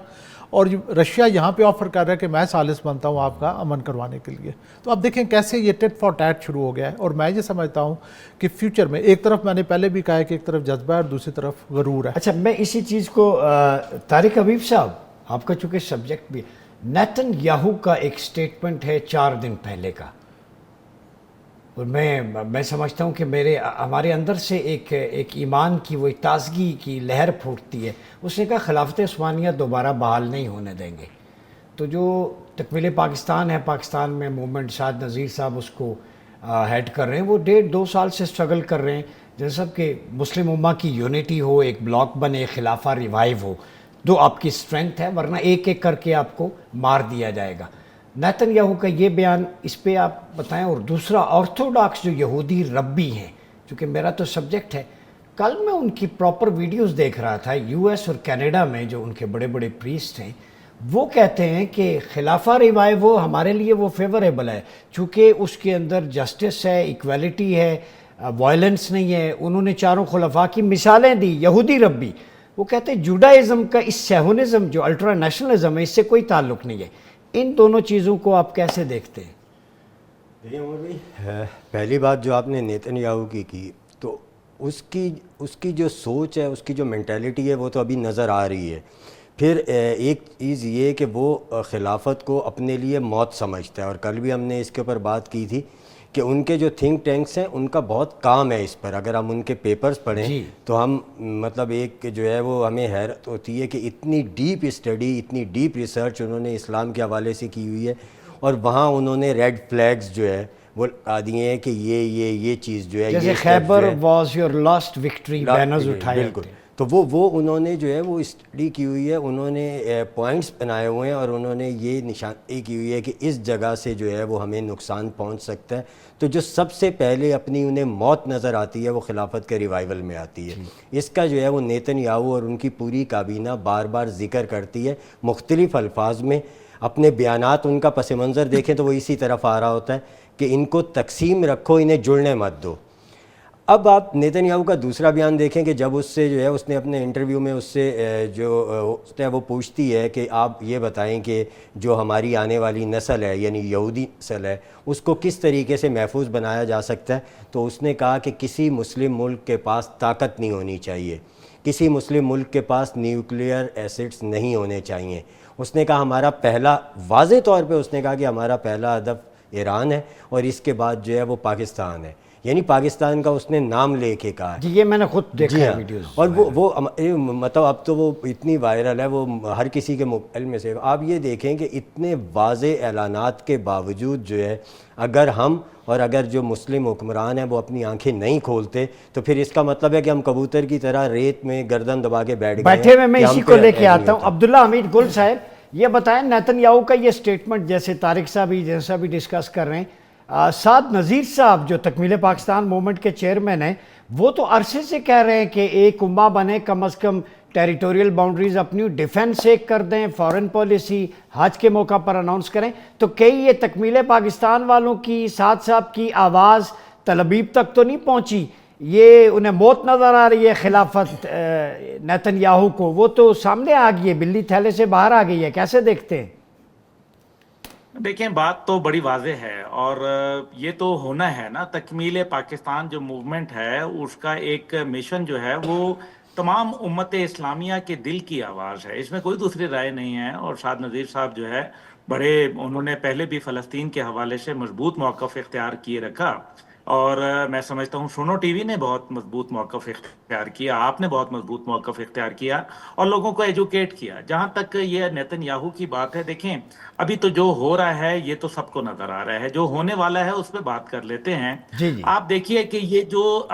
اور رشیا یہاں پہ آفر کر رہا ہے کہ میں ثالث بنتا ہوں آپ کا امن کروانے کے لیے. تو آپ دیکھیں کیسے یہ ٹٹ فار ٹیٹ شروع ہو گیا ہے. اور میں یہ سمجھتا ہوں کہ فیوچر میں ایک طرف میں نے پہلے بھی کہا ہے کہ ایک طرف جذبہ ہے اور دوسری طرف غرور ہے. اچھا میں اسی چیز کو طارق حبیب صاحب آپ کا چونکہ سبجیکٹ بھی، نیتن یاہو کا ایک سٹیٹمنٹ ہے 4 دن پہلے کا، اور میں سمجھتا ہوں کہ ہمارے اندر سے ایک ایمان کی وہ تازگی کی لہر پھوٹتی ہے. اس نے کہا خلافت عثمانیہ دوبارہ بحال نہیں ہونے دیں گے. تو جو تکمیل پاکستان ہے، پاکستان میں موومنٹ شاد نذیر صاحب اس کو ہیڈ کر رہے ہیں، وہ 1.5-2 سال سے سٹرگل کر رہے ہیں جیسے سب کہ مسلم امہ کی یونٹی ہو، ایک بلاک بنے، خلافہ ریوائیو ہو. دو آپ کی اسٹرینتھ ہے، ورنہ ایک ایک کر کے آپ کو مار دیا جائے گا. نیتن یاہو کا یہ بیان، اس پہ آپ بتائیں. اور دوسرا آرتھوڈاکس جو یہودی ربی ہیں، چونکہ میرا تو سبجیکٹ ہے، کل میں ان کی پراپر ویڈیوز دیکھ رہا تھا یو ایس اور کینیڈا میں، جو ان کے بڑے بڑے پریسٹ ہیں وہ کہتے ہیں کہ خلافہ ریوائیو ہو ہمارے لیے وہ فیوریبل ہے، چونکہ اس کے اندر جسٹس ہے، ایکویلٹی ہے، وائلنس نہیں ہے. انہوں نے 4 خلفاء کی مثالیں دی یہودی ربی. وہ کہتے ہیں جوڈائزم کا اس سیہونزم جو الٹرا نیشنلزم ہے اس سے کوئی تعلق نہیں ہے. ان دونوں چیزوں کو آپ کیسے دیکھتے ہیں؟ دیکھیں عمر بھائی، پہلی بات جو آپ نے نیتن یاہو کی تو اس کی جو سوچ ہے، اس کی جو مینٹیلٹی ہے وہ تو ابھی نظر آ رہی ہے. پھر ایک چیز یہ کہ وہ خلافت کو اپنے لیے موت سمجھتا ہے، اور کل بھی ہم نے اس کے اوپر بات کی تھی کہ ان کے جو تھنک ٹینکس ہیں ان کا بہت کام ہے اس پر. اگر ہم ان کے پیپرز پڑھیں تو ہم مطلب ایک جو ہے وہ ہمیں حیرت ہوتی ہے کہ اتنی ڈیپ اسٹڈی، اتنی ڈیپ ریسرچ انہوں نے اسلام کے حوالے سے کی ہوئی ہے، اور وہاں انہوں نے ریڈ فلیگز جو ہے وہ آ دیے ہیں کہ یہ چیز جو ہے جیسے Khyber was your last victory, banners اٹھائے. بالکل. تو وہ انہوں نے جو ہے وہ اسٹڈی کی ہوئی ہے, انہوں نے پوائنٹس بنائے ہوئے ہیں اور انہوں نے یہ نشاندہی کی ہوئی ہے کہ اس جگہ سے جو ہے وہ ہمیں نقصان پہنچ سکتا ہے. تو جو سب سے پہلے اپنی انہیں موت نظر آتی ہے وہ خلافت کے ریوائول میں آتی ہے. اس کا جو ہے وہ نیتن یاہو اور ان کی پوری کابینہ بار بار ذکر کرتی ہے مختلف الفاظ میں. اپنے بیانات ان کا پس منظر دیکھیں تو وہ اسی طرف آ رہا ہوتا ہے کہ ان کو تقسیم رکھو, انہیں جڑنے مت دو. اب آپ نیتن یاہو کا دوسرا بیان دیکھیں کہ جب اس سے جو ہے اس نے اپنے انٹرویو میں اس سے جو وہ پوچھتی ہے کہ آپ یہ بتائیں کہ جو ہماری آنے والی نسل ہے یعنی یہودی نسل ہے اس کو کس طریقے سے محفوظ بنایا جا سکتا ہے, تو اس نے کہا کہ کسی مسلم ملک کے پاس طاقت نہیں ہونی چاہیے, کسی مسلم ملک کے پاس نیوکلیئر ایسڈز نہیں ہونے چاہیے. اس نے کہا ہمارا پہلا, واضح طور پہ اس نے کہا کہ ہمارا پہلا ہدف ایران ہے اور اس کے بعد جو ہے وہ پاکستان ہے, یعنی پاکستان کا اس نے نام لے کے کہا ہے. جی یہ میں نے خود دیکھا ہے ہاں. ویڈیوز. اور وہ مطلب اب تو وہ اتنی وائرل ہے, وہ ہر کسی کے موبائل میں سے. آپ یہ دیکھیں کہ اتنے واضح اعلانات کے باوجود جو ہے اگر ہم اور اگر جو مسلم حکمران ہیں وہ اپنی آنکھیں نہیں کھولتے تو پھر اس کا مطلب ہے کہ ہم کبوتر کی طرح ریت میں گردن دبا کے بیٹھ گئے. بیٹھے ہوئے میں اسی کو لے کے آتا ہوں. عبداللہ حمید گل صاحب یہ بتائیں, نیتن یاہو کا یہ سٹیٹمنٹ جیسے طارق صاحب جیسا بھی ڈسکس کر رہے ہیں, سعد نذیر صاحب جو تکمیل پاکستان موومنٹ کے چیئرمین ہیں وہ تو عرصے سے کہہ رہے ہیں کہ ایک امہ بنے, کم از کم ٹیریٹوریل باؤنڈریز اپنی ڈیفنس ایک کر دیں, فارن پالیسی حج کے موقع پر اناؤنس کریں. تو کئی یہ تکمیل پاکستان والوں کی, سعد صاحب کی آواز تلابیب تک تو نہیں پہنچی, یہ انہیں موت نظر آ رہی ہے خلافت نیتن یاہو کو, وہ تو سامنے آ گئی ہے, بلی تھیلے سے باہر آ گئی ہے, کیسے دیکھتے ہیں؟ دیکھیں بات تو بڑی واضح ہے اور یہ تو ہونا ہے نا. تکمیل پاکستان جو موومنٹ ہے اس کا ایک مشن جو ہے وہ تمام امت اسلامیہ کے دل کی آواز ہے, اس میں کوئی دوسری رائے نہیں ہے. اور سعد نذیر صاحب جو ہے بڑے, انہوں نے پہلے بھی فلسطین کے حوالے سے مضبوط موقف اختیار کیے رکھا اور میں سمجھتا ہوں سنو ٹی وی نے بہت مضبوط موقف اختیار کیا, آپ نے بہت مضبوط موقف اختیار کیا اور لوگوں کو ایجوکیٹ کیا. جہاں تک یہ نیتن یاہو کی بات ہے, دیکھیں ابھی تو جو ہو رہا ہے یہ تو سب کو نظر آ رہا ہے, جو ہونے والا ہے اس پہ بات کر لیتے ہیں. جی جی. آپ دیکھیے کہ یہ جو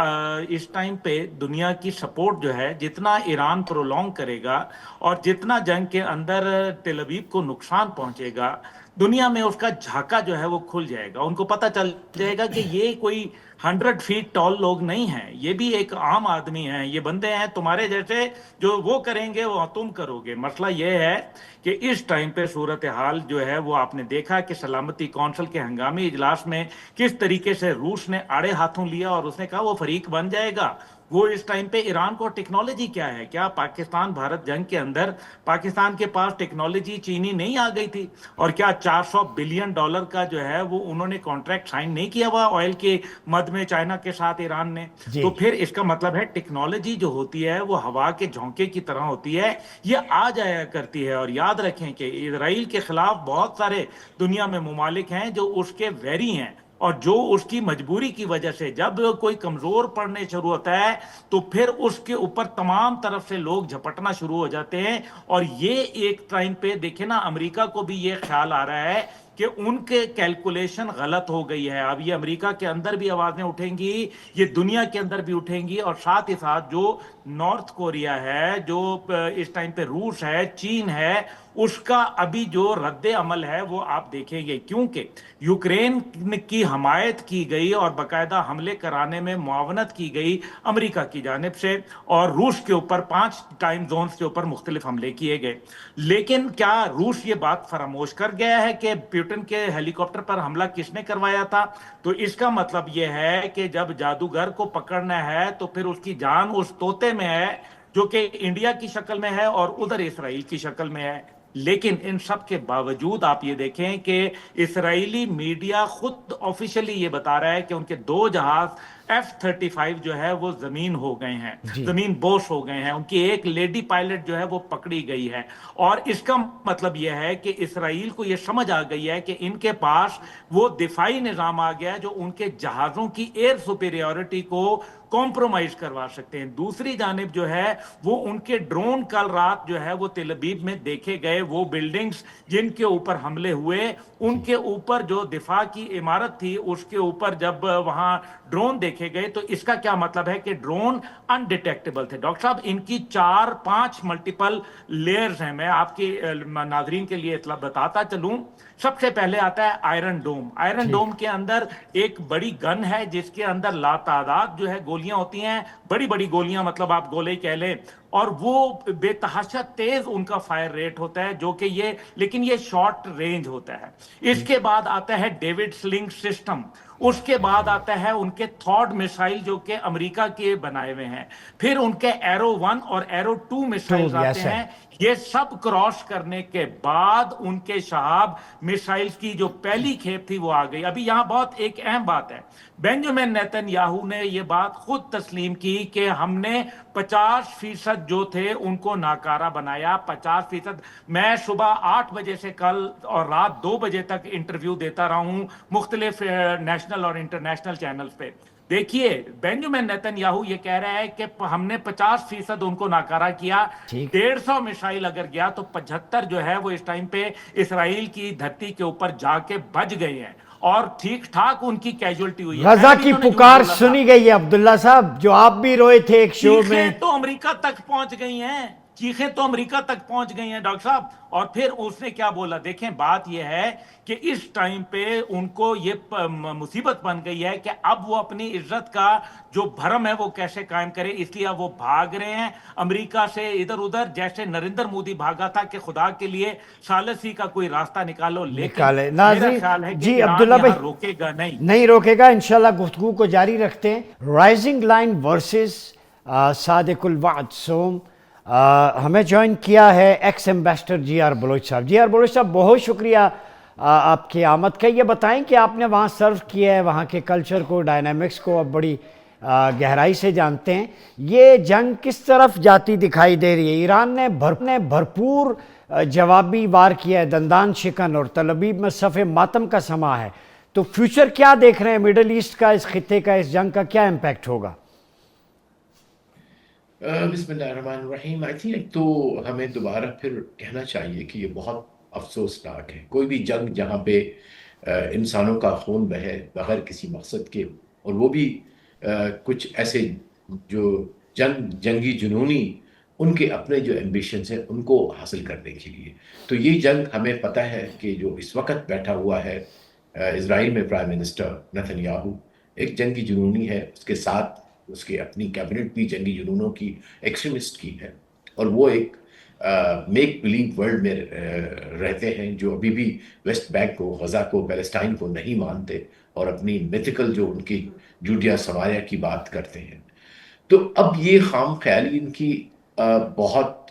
اس ٹائم پہ دنیا کی سپورٹ جو ہے, جتنا ایران پرولونگ کرے گا اور جتنا جنگ کے اندر تل ابیب کو نقصان پہنچے گا, دنیا میں اس کا جھاکا جو ہے وہ کھل جائے گا. ان کو پتہ چل جائے گا کہ یہ کوئی 100 فیٹ ٹال لوگ نہیں ہیں, یہ بھی ایک عام آدمی ہیں, یہ بندے ہیں تمہارے جیسے, جو وہ کریں گے وہ تم کرو گے. مسئلہ یہ ہے کہ اس ٹائم پہ صورتحال جو ہے وہ آپ نے دیکھا کہ سلامتی کونسل کے ہنگامی اجلاس میں کس طریقے سے روس نے آڑے ہاتھوں لیا اور اس نے کہا وہ فریق بن جائے گا. وہ اس ٹائم پہ ایران کو ٹیکنالوجی کیا ہے, کیا پاکستان بھارت جنگ کے اندر پاکستان کے پاس ٹیکنالوجی چینی نہیں آ گئی تھی, اور کیا $400 بلین کا جو ہے وہ انہوں نے کانٹریکٹ سائن نہیں کیا ہوا آئل کے مد میں چائنا کے ساتھ ایران نے. تو پھر اس کا مطلب ہے ٹیکنالوجی جو ہوتی ہے وہ ہوا کے جھونکے کی طرح ہوتی ہے, یہ آ جایا کرتی ہے. اور یاد رکھیں کہ اسرائیل کے خلاف بہت سارے دنیا میں ممالک ہیں جو اس کے ویری ہیں, اور جو اس کی مجبوری کی وجہ سے جب کوئی کمزور پڑنے شروع ہوتا ہے تو پھر اس کے اوپر تمام طرف سے لوگ جھپٹنا شروع ہو جاتے ہیں. اور یہ ایک ٹائم پہ دیکھیں نا, امریکہ کو بھی یہ خیال آ رہا ہے کہ ان کے کیلکولیشن غلط ہو گئی ہے. اب یہ امریکہ کے اندر بھی آوازیں اٹھیں گی, یہ دنیا کے اندر بھی اٹھیں گی, اور ساتھ ہی ساتھ جو نارتھ کوریا ہے, جو اس ٹائم پہ روس ہے, چین ہے, اس کا ابھی جو رد عمل ہے وہ آپ دیکھیں گے. کیونکہ یوکرین کی حمایت کی گئی اور باقاعدہ حملے کرانے میں معاونت کی گئی امریکہ کی جانب سے, اور روس کے اوپر 5 ٹائم زونز کے اوپر مختلف حملے کیے گئے. لیکن کیا روس یہ بات فراموش کر گیا ہے کہ پیوٹن کے ہیلی کاپٹر پر حملہ کس نے کروایا تھا؟ تو اس کا مطلب یہ ہے کہ جب جادوگر کو پکڑنا ہے تو پھر اس کی جان اس طوطے میں ہے جو کہ انڈیا کی شکل میں ہے اور ادھر اسرائیل کی شکل میں ہے. لیکن ان سب کے باوجود آپ یہ دیکھیں کہ اسرائیلی میڈیا خود آفیشلی یہ بتا رہا ہے کہ ان کے 2 جہاز F-35 جو ہے وہ زمین ہو گئے ہیں, زمین بوس ہو گئے ہیں. ان کی ایک لیڈی پائلٹ جو ہے وہ پکڑی گئی ہے. اور اس کا مطلب یہ ہے کہ اسرائیل کو یہ سمجھ آ گئی ہے کہ ان کے پاس وہ دفاعی نظام آ گیا ہے جو ان کے جہازوں کی ایئر سپیریورٹی کو کمپرومائز کروا سکتے ہیں. دوسری جانب جو ہے وہ ان کے ڈرون کل رات جو ہے وہ تل ابیب میں دیکھے گئے, وہ بلڈنگز جن کے اوپر حملے ہوئے ان کے اوپر جو دفاع کی عمارت تھی اس کے اوپر جب وہاں ڈرون دیکھے گئے تو اس کا کیا مطلب ہے کہ ڈرون انڈیٹیکٹیبل تھے. ڈاکٹر صاحب ان کی 4-5 ملٹیپل لیئرز ہیں. میں آپ کی ناظرین کے لیے اطلاع بتاتا چلوں. سب سے پہلے آتا ہے آئرن ڈوم. آئرن ڈوم کے اندر ایک بڑی گن ہے جس کے اندر لاتعداد جو ہے گولیاں ہوتی ہیں, بڑی بڑی گولیاں, مطلب آپ گولے کہہ لیں, اور وہ بے تحاشا تیز ان کا فائر ریٹ ہوتا ہے جو کہ یہ, لیکن یہ شارٹ رینج ہوتا ہے. اس کے بعد آتا ہے ڈیوڈ سلنگ سسٹم. اس کے بعد آتا ہے ان کے تھاڈ میسائل جو کہ امریکہ کے بنائے ہوئے ہیں. پھر ان کے ایرو 1 اور ایرو 2 میسائلز آتے ہیں. یہ سب کراس کرنے کے بعد ان کے شہاب میسائلز کی جو پہلی کھیپ تھی وہ آ گئی. ابھی یہاں بہت ایک اہم بات ہے, بینجامن نیتن یاہو نے یہ بات خود تسلیم کی کہ ہم نے 50% جو تھے ان کو ناکارہ بنایا. 50%. میں صبح 8 بجے سے کل اور رات 2 بجے تک انٹرویو دیتا رہا ہوں مختلف نیشنل اور انٹرنیشنل چینلز پہ. دیکھیے بینجامن نیتن یاہو یہ کہہ رہا ہے کہ ہم نے 50% ان کو ناکارہ کیا. 150 میسائل اگر گیا تو 75 جو ہے وہ اس ٹائم پہ اسرائیل کی دھرتی کے اوپر جا کے بج گئے ہیں اور ٹھیک ٹھاک ان کی کیجولٹی ہوئی ہے. غزہ کی پکار سنی گئی ہے عبداللہ صاحب, جو آپ بھی روئے تھے ایک شو میں. چیخیں تو امریکہ تک پہنچ گئی ہیں, چیخیں تو امریکہ تک پہنچ گئی ہیں ڈاکٹر صاحب. اور پھر اس نے کیا بولا, دیکھیں بات یہ ہے کہ اس ٹائم پہ ان کو یہ مصیبت بن گئی ہے کہ اب وہ اپنی عزت کا جو بھرم ہے وہ کیسے قائم کرے. اس لیے اب وہ بھاگ رہے ہیں امریکہ سے ادھر ادھر, جیسے نریندر مودی بھاگا تھا کہ خدا کے لیے ثالثی کا کوئی راستہ نکالو. لیکن میرا خیال ہے کہ جی ایران عبداللہ یہاں بھائی روکے گا نہیں روکے گا. انشاءاللہ گفتگو کو جاری رکھتے ہیں. رائزنگ لائن ورسز صادق الوعد سوم. ہمیں جوائن کیا ہے ex ambassador G R Baloch صاحب. جی آر بلوچ صاحب بہت شکریہ آپ کی آمد کا. یہ بتائیں کہ آپ نے وہاں سرو کیا ہے, وہاں کے کلچر کو, ڈائنامکس کو اب بڑی گہرائی سے جانتے ہیں. یہ جنگ کس طرف جاتی دکھائی دے رہی ہے؟ ایران نے بھرپور جوابی وار کیا ہے, دندان شکن, اور تل ابیب میں صف ماتم کا سما ہے. تو فیوچر کیا دیکھ رہے ہیں مڈل ایسٹ کا, اس خطے کا, اس جنگ کا کیا امپیکٹ ہوگا؟ بسم اللہ الرحمن الرحیم. آئی تھنک تو ہمیں دوبارہ پھر کہنا چاہیے کہ یہ بہت افسوسناک ہے. کوئی بھی جنگ جہاں پہ انسانوں کا خون بہے بغیر کسی مقصد کے, اور وہ بھی کچھ ایسے جو جنگی جنونی ان کے اپنے جو ایمبیشنز ہیں ان کو حاصل کرنے کے لیے. تو یہ جنگ ہمیں پتہ ہے کہ جو اس وقت بیٹھا ہوا ہے اسرائیل میں پرائم منسٹر نیتن یاہو, ایک جنگی جنونی ہے. اس کے ساتھ اس کے اپنی کیبنٹ بھی جنگی جنونوں کی ایکسٹریمسٹ کی ہے, اور وہ ایک میک بلیو ورلڈ میں رہتے ہیں جو ابھی بھی ویسٹ بینک کو, غزہ کو, پیلسٹائن کو نہیں مانتے اور اپنی میتھیکل جو ان کی جوڈیا سماریہ کی بات کرتے ہیں. تو اب یہ خام خیالی ان کی بہت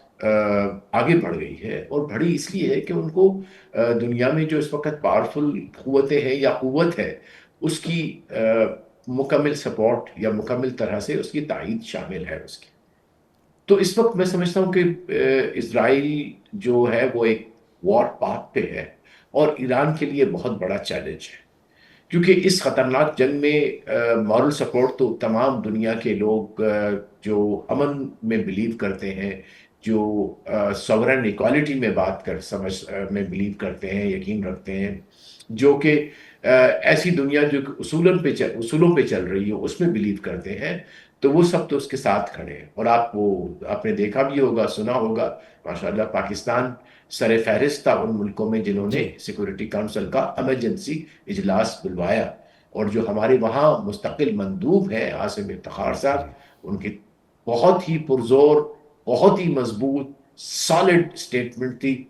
آگے بڑھ گئی ہے, اور بڑھی اس لیے ہے کہ ان کو دنیا میں جو اس وقت پاورفل قوتیں ہیں یا قوت ہے اس کی مکمل سپورٹ یا مکمل طرح سے اس کی تائید شامل ہے اس کی. تو اس وقت میں سمجھتا ہوں کہ اسرائیل جو ہے وہ ایک وار پاتھ پہ ہے, اور ایران کے لیے بہت بڑا چیلنج ہے, کیونکہ اس خطرناک جنگ میں مورل سپورٹ تو تمام دنیا کے لوگ جو امن میں بلیو کرتے ہیں, جو سوورن ایکوالٹی میں میں بلیو کرتے ہیں, یقین رکھتے ہیں, جو کہ ایسی دنیا جو اصولوں پہ چل رہی ہے اس میں بلیو کرتے ہیں, تو وہ سب تو اس کے ساتھ کھڑے ہیں. اور آپ نے دیکھا بھی ہوگا, سنا ہوگا, ماشاءاللہ پاکستان سر فہرست تھا ان ملکوں میں جنہوں نے سیکورٹی کونسل کا ایمرجنسی اجلاس بلوایا. اور جو ہمارے وہاں مستقل مندوب ہیں عاصم افتخار صاحب, ان کی بہت ہی پرزور, بہت ہی مضبوط سالڈ سٹیٹمنٹ تھی,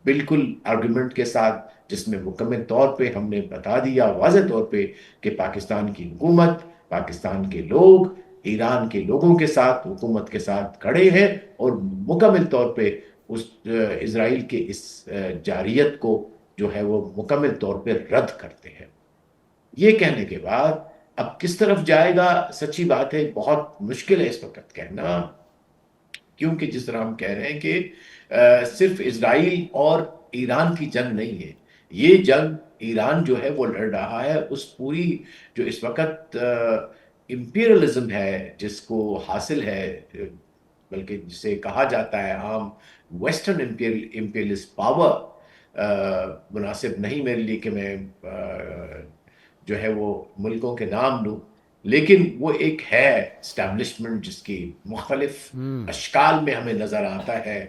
بالکل آرگومنٹ کے ساتھ, جس میں مکمل طور پہ ہم نے بتا دیا واضح طور پہ کہ پاکستان کی حکومت, پاکستان کے لوگ ایران کے لوگوں کے ساتھ, حکومت کے ساتھ کھڑے ہیں, اور مکمل طور پہ اس اسرائیل کے اس جارحیت کو جو ہے وہ مکمل طور پہ رد کرتے ہیں. یہ کہنے کے بعد اب کس طرف جائے گا, سچی بات ہے بہت مشکل ہے اس وقت کہنا, کیونکہ جس طرح ہم کہہ رہے ہیں کہ صرف اسرائیل اور ایران کی جنگ نہیں ہے, یہ جنگ ایران جو ہے وہ لڑ رہا ہے اس پوری جو اس وقت امپیریلزم ہے جس کو حاصل ہے بلکہ جسے کہا جاتا ہے عام ویسٹرن امپیریلسٹ پاور، مناسب نہیں میرے لیے کہ میں جو ہے وہ ملکوں کے نام لوں، لیکن وہ ایک ہے اسٹیبلشمنٹ جس کی مختلف اشکال میں ہمیں نظر آتا ہے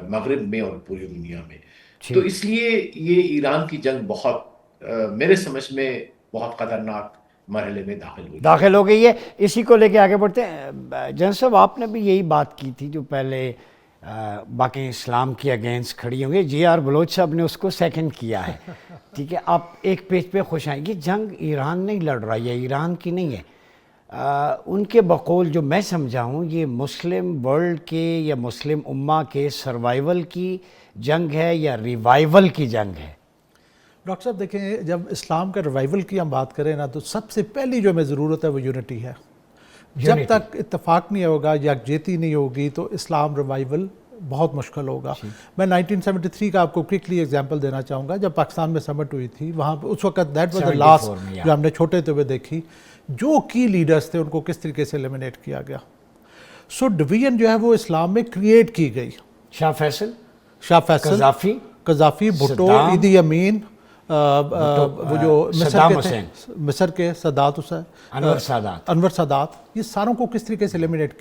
مغرب میں اور پوری دنیا میں. تو اس لیے یہ ایران کی جنگ بہت میرے سمجھ میں بہت خطرناک مرحلے میں داخل ہو گئی ہے. اسی کو لے کے آگے بڑھتے ہیں. جنرل صاحب آپ نے بھی یہی بات کی تھی جو پہلے باقی اسلام کے اگینسٹ کھڑی ہوں گے، جی آر بلوچ صاحب نے اس کو سیکنڈ کیا ہے. ٹھیک ہے، آپ ایک پیج پہ خوش آئیں گے. جنگ ایران نہیں لڑ رہا، یہ ایران کی نہیں ہے. ان کے بقول جو میں سمجھا ہوں، یہ مسلم ورلڈ کے یا مسلم امہ کے سروائیول کی جنگ ہے یا ریوائیول کی جنگ ہے. ڈاکٹر صاحب دیکھیں، جب اسلام کا ریوائیول کی ہم بات کریں نا، تو سب سے پہلی جو ہمیں ضرورت ہے وہ یونٹی ہے. جب تک اتفاق نہیں ہوگا، یکجہتی نہیں ہوگی، تو اسلام ریوائیول بہت مشکل ہوگا. میں 1973 کا آپ کو کوئکلی ایگزامپل دینا چاہوں گا. جب پاکستان میں سمٹ ہوئی تھی، وہاں پہ اس وقت دیٹ واز دا لاسٹ جو ہم نے چھوٹے ہوئے دیکھی، جو کی لیڈرز تھے ان کو کس طریقے سے ایلیمنیٹ کیا گیا. سو ڈویژن جو ہے وہ اسلام میں کریٹ کی گئی. شاہ فیصل، قذافی، بھٹو، ایدی امین، وہ جو مصر کے سادات حسین، انور سادات، یہ ساروں کو کس طریقے سے ایلیمنیٹ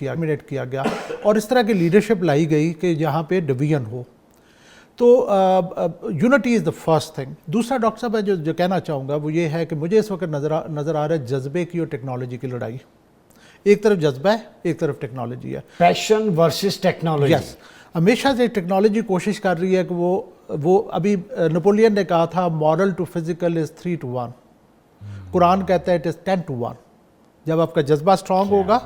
کیا گیا اور اس طرح کی لیڈرشپ لائی گئی کہ جہاں پہ ڈویژن ہو. تو unity is the first thing. دوسرا ڈاکٹر صاحب میں جو کہنا چاہوں گا وہ یہ ہے کہ مجھے اس وقت نظر آ رہا ہے جذبے کی اور ٹیکنالوجی کی لڑائی. ایک طرف جذبہ ہے، ایک طرف ٹیکنالوجی ہے. پیشن ورسز ٹیکنالوجی. یس، ہمیشہ سے ٹیکنالوجی کوشش کر رہی ہے کہ وہ ابھی نپولین نے کہا تھا مورل ٹو فزیکل از 3:1. قرآن کہتا ہے اٹ از 10:1. جب آپ کا جذبہ اسٹرانگ ہوگا،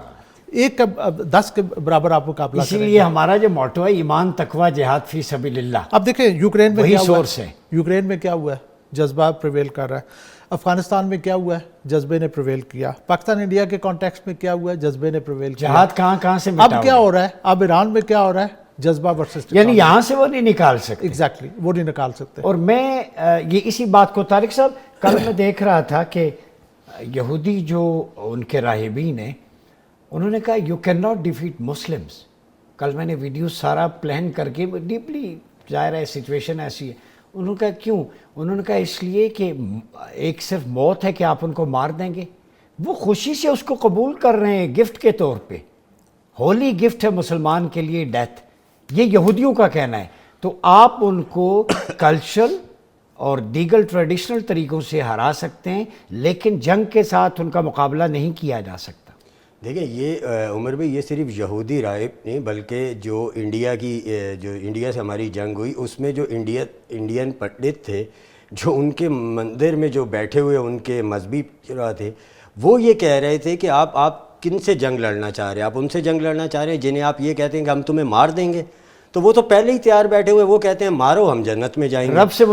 10 کے برابر آپ مقابلہ کریں گے. اسی لیے ہمارا جو موٹو ہے ایمان، تقوی، جہاد فی سبیل اللہ. اب دیکھیں یوکرین میں کیا ہوا ہے. یوکرین میں کیا ہوا ہے؟ جذبہ پریویل کر رہا ہے. افغانستان میں کیا ہوا ہے؟ جذبے نے پریویل کیا. پاکستان انڈیا کے کانٹیکسٹ میں کیا ہوا ہے؟ جذبے نے پریویل کیا. جہاد کہاں سے اب کیا ہو رہا ہے؟ اب ایران میں کیا ہو رہا ہے؟ جذبہ ورسز، یعنی یہاں سے وہ نہیں نکال سکتے. ایگزیکٹلی، وہ نہیں نکال سکتے. اور میں یہ اسی بات کو طارق صاحب کل میں دیکھ رہا تھا کہ یہودی جو ان کے راہبین ہیں، انہوں نے کہا you can not defeat Muslims. کل میں نے ویڈیو سارا پلان کر کے ڈیپلی، ظاہر ہے سچویشن ایسی ہے. انہوں نے کہا کیوں؟ انہوں نے کہا اس لیے کہ ایک صرف موت ہے کہ آپ ان کو مار دیں گے. وہ خوشی سے اس کو قبول کر رہے ہیں گفٹ کے طور پہ. ہولی گفٹ ہے مسلمان کے لیے ڈیتھ، یہ یہودیوں کا کہنا ہے. تو آپ ان کو کلچرل اور دیگر ٹریڈیشنل طریقوں سے ہرا سکتے ہیں، لیکن جنگ کے ساتھ ان کا مقابلہ نہیں کیا جا سکتا. دیکھیں یہ عمر بھائی، یہ صرف یہودی راہب نہیں بلکہ جو انڈیا سے ہماری جنگ ہوئی، اس میں جو انڈین پنڈت تھے، جو ان کے مندر میں جو بیٹھے ہوئے ان کے مذہبی پیرو تھے، وہ یہ کہہ رہے تھے کہ آپ کن سے جنگ لڑنا چاہ رہے ہیں؟ آپ ان سے جنگ لڑنا چاہ رہے ہیں جنہیں آپ یہ کہتے ہیں کہ ہم تمہیں مار دیں گے. تو وہ تو پہلے ہی تیار بیٹھے ہوئے، وہ کہتے ہیں مارو، ہم جنت میں جائیں گے، رب سے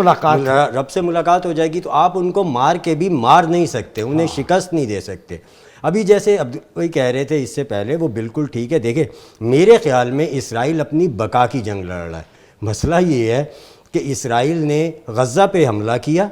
ملاقات ہو جائے گی. تو آپ ان کو مار کے بھی مار نہیں سکتے، انہیں شکست نہیں دے سکتے. ابھی جیسے وہی کہہ رہے تھے اس سے پہلے، وہ بالکل ٹھیک ہے. دیکھیں میرے خیال میں اسرائیل اپنی بقا کی جنگ لڑ رہا ہے. مسئلہ یہ ہے کہ اسرائیل نے غزہ پہ حملہ کیا،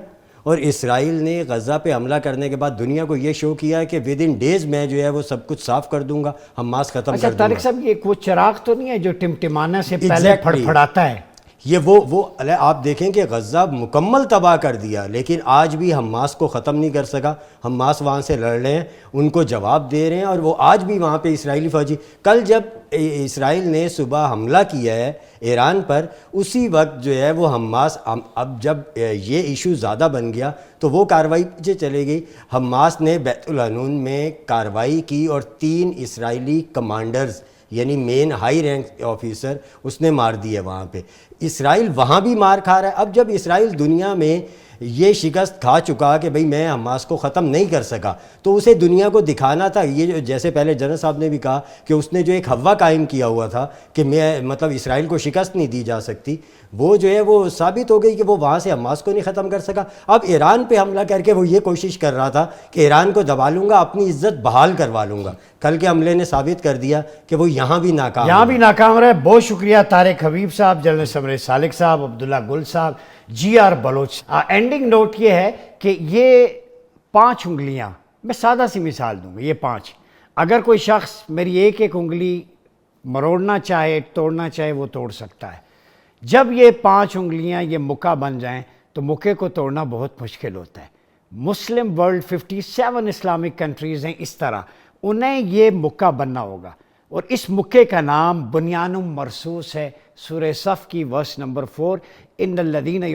اور اسرائیل نے غزہ پہ حملہ کرنے کے بعد دنیا کو یہ شو کیا ہے کہ ود ان ڈیز میں جو ہے وہ سب کچھ صاف کر دوں گا، حماس ختم کر دوں گا. طارق صاحب یہ کوئی چراغ تو نہیں ہے جو ٹمٹمانا سے پہلے پھڑپھڑاتا ہے؟ یہ وہ آپ دیکھیں کہ غزہ مکمل تباہ کر دیا، لیکن آج بھی حماس کو ختم نہیں کر سکا. حماس وہاں سے لڑ رہے ہیں، ان کو جواب دے رہے ہیں، اور وہ آج بھی وہاں پہ اسرائیلی فوجی. کل جب اسرائیل نے صبح حملہ کیا ہے ایران پر، اسی وقت جو ہے وہ حماس، اب جب یہ ایشو زیادہ بن گیا تو وہ کارروائی پیچھے چلے گئی. حماس نے بیت العنون میں کارروائی کی اور 3 اسرائیلی کمانڈرز، یعنی مین ہائی رینک آفیسر، اس نے مار دی ہے وہاں پہ. اسرائیل وہاں بھی مار کھا رہا ہے. اب جب اسرائیل دنیا میں یہ شکست کھا چکا کہ بھئی میں حماس کو ختم نہیں کر سکا، تو اسے دنیا کو دکھانا تھا. یہ جو جیسے پہلے جنرل صاحب نے بھی کہا کہ اس نے جو ایک ہوا قائم کیا ہوا تھا کہ میں مطلب اسرائیل کو شکست نہیں دی جا سکتی، وہ جو ہے وہ ثابت ہو گئی کہ وہ وہاں سے حماس کو نہیں ختم کر سکا. اب ایران پہ حملہ کر کے وہ یہ کوشش کر رہا تھا کہ ایران کو دبا لوں گا، اپنی عزت بحال کروا لوں گا. کل کے حملے نے ثابت کر دیا کہ وہ یہاں بھی ناکام رہا ہے. بہت شکریہ طارق حبیب صاحب، جنرل سمر سالک صاحب، عبداللہ گل صاحب، G R Baloch. Ending note یہ ہے کہ یہ 5 انگلیاں، میں سادہ سی مثال دوں گا، یہ 5، اگر کوئی شخص میری ایک انگلی مروڑنا چاہے توڑنا چاہے وہ توڑ سکتا ہے. جب یہ 5 انگلیاں یہ مکہ بن جائیں تو مکے کو توڑنا بہت مشکل ہوتا ہے. مسلم ورلڈ 57 اسلامک کنٹریز ہیں اس طرح, انہیں یہ مکہ بننا ہوگا, اور اس مکے کا نام بنیان مرصوص ہے. سورہ صف کی ورس نمبر 4, ان اللہ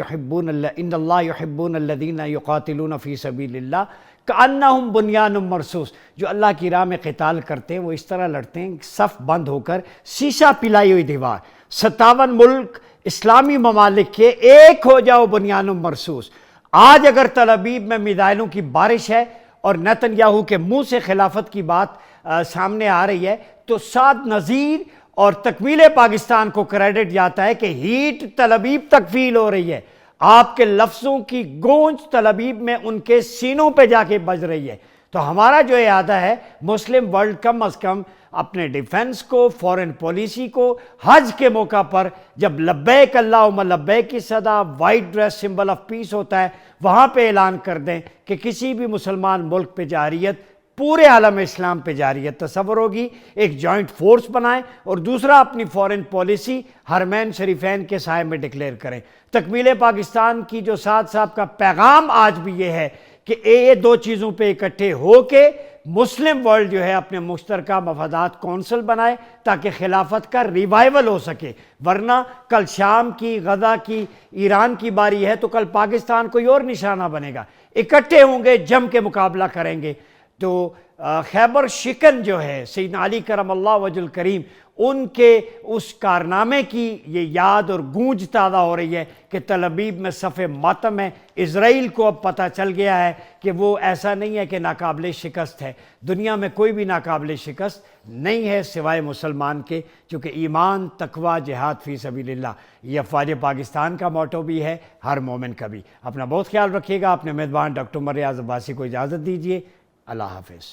یحبون الذین یقاتلون فی سبیل اللہ کأنہم بنیان مرصوص. جو اللہ کی راہ میں قتال کرتے ہیں وہ اس طرح لڑتے ہیں صف بند ہو کر شیشہ پلائی ہوئی دیوار. 57 ملک اسلامی ممالک کے ایک ہو جاؤ بنیان مرصوص. آج اگر تل ابیب میں میزائلوں کی بارش ہے اور نیتن یاہو کے منہ سے خلافت کی بات سامنے آ رہی ہے تو سعد نذیر اور تکمیل پاکستان کو کریڈٹ جاتا ہے کہ ہیٹ تل ابیب تک فیل ہو رہی ہے. آپ کے لفظوں کی گونج تل ابیب میں ان کے سینوں پہ جا کے بج رہی ہے. تو ہمارا جو ارادہ ہے مسلم ورلڈ کم از کم اپنے ڈیفنس کو, فورن پالیسی کو, حج کے موقع پر جب لبیک اللہم لبیک کی صدا white dress symbol of peace ہوتا ہے وہاں پہ اعلان کر دیں کہ کسی بھی مسلمان ملک پہ جارحیت پورے عالم اسلام پہ جارحیت تصور ہوگی. ایک جوائنٹ فورس بنائیں اور دوسرا اپنی فورن پالیسی حرمین شریفین کے سائے میں ڈکلیئر کریں. تکمیل پاکستان کی جو سعد صاحب کا پیغام آج بھی یہ ہے کہ یہ 2 چیزوں پہ اکٹھے ہو کے مسلم ورلڈ جو ہے اپنے مشترکہ مفادات کونسل بنائے تاکہ خلافت کا ریوائیول ہو سکے. ورنہ کل شام کی, غزہ کی, ایران کی باری ہے تو کل پاکستان کوئی اور نشانہ بنے گا. اکٹھے ہوں گے, جم کے مقابلہ کریں گے. تو خیبر شکن جو ہے سیدنا علی کرم اللہ وجہ الکریم ان کے اس کارنامے کی یہ یاد اور گونج تازہ ہو رہی ہے کہ تل ابیب میں صف ماتم ہے. اسرائیل کو اب پتہ چل گیا ہے کہ وہ ایسا نہیں ہے کہ ناقابل شکست ہے. دنیا میں کوئی بھی ناقابل شکست نہیں ہے سوائے مسلمان کے, چونکہ ایمان, تقوی, جہاد فی سبیل اللہ یہ افواج پاکستان کا موٹو بھی ہے, ہر مومن کا بھی. اپنا بہت خیال رکھیے گا. اپنے میزبان ڈاکٹر عمر ریاض عباسی کو اجازت دیجیے. اللہ حافظ.